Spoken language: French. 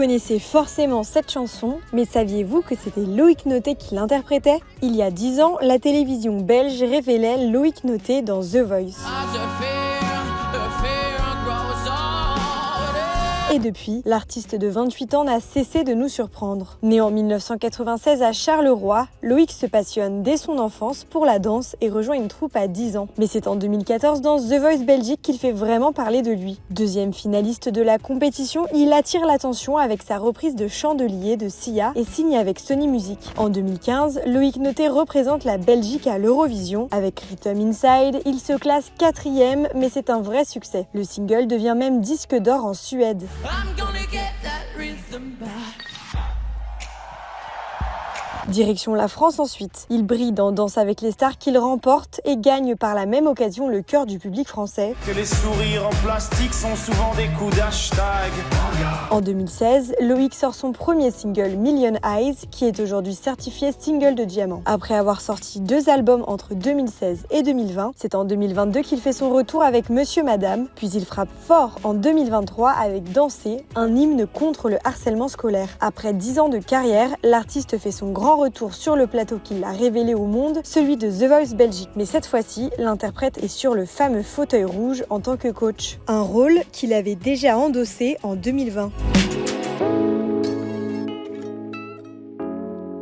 connaissez forcément cette chanson, mais saviez-vous que c'était Loïc Noté qui l'interprétait ? Il y a 10 ans, la télévision belge révélait Loïc Noté dans The Voice. Et depuis, l'artiste de 28 ans n'a cessé de nous surprendre. Né en 1996 à Charleroi, Loïc se passionne dès son enfance pour la danse et rejoint une troupe à 10 ans. Mais c'est en 2014 dans The Voice Belgique qu'il fait vraiment parler de lui. Deuxième finaliste de la compétition, il attire l'attention avec sa reprise de Chandelier de Sia et signe avec Sony Music. En 2015, Loïc Noté représente la Belgique à l'Eurovision. Avec Rhythm Inside, il se classe 4e, mais c'est un vrai succès. Le single devient même disque d'or en Suède. I'm gonna get that rhythm back. Direction la France ensuite. Il brille dans Danse avec les stars qu'il remporte et gagne par la même occasion le cœur du public français. Que les sourires en plastique sont souvent des coups d'hashtag. En 2016, Loïc sort son premier single Million Eyes qui est aujourd'hui certifié single de diamant. Après avoir sorti 2 albums entre 2016 et 2020, c'est en 2022 qu'il fait son retour avec Monsieur Madame, puis il frappe fort en 2023 avec Danser, un hymne contre le harcèlement scolaire. Après 10 ans de carrière, l'artiste fait son grand retour sur le plateau qui l'a révélé au monde, celui de The Voice Belgique. Mais cette fois-ci, l'interprète est sur le fameux fauteuil rouge en tant que coach. Un rôle qu'il avait déjà endossé en 2020.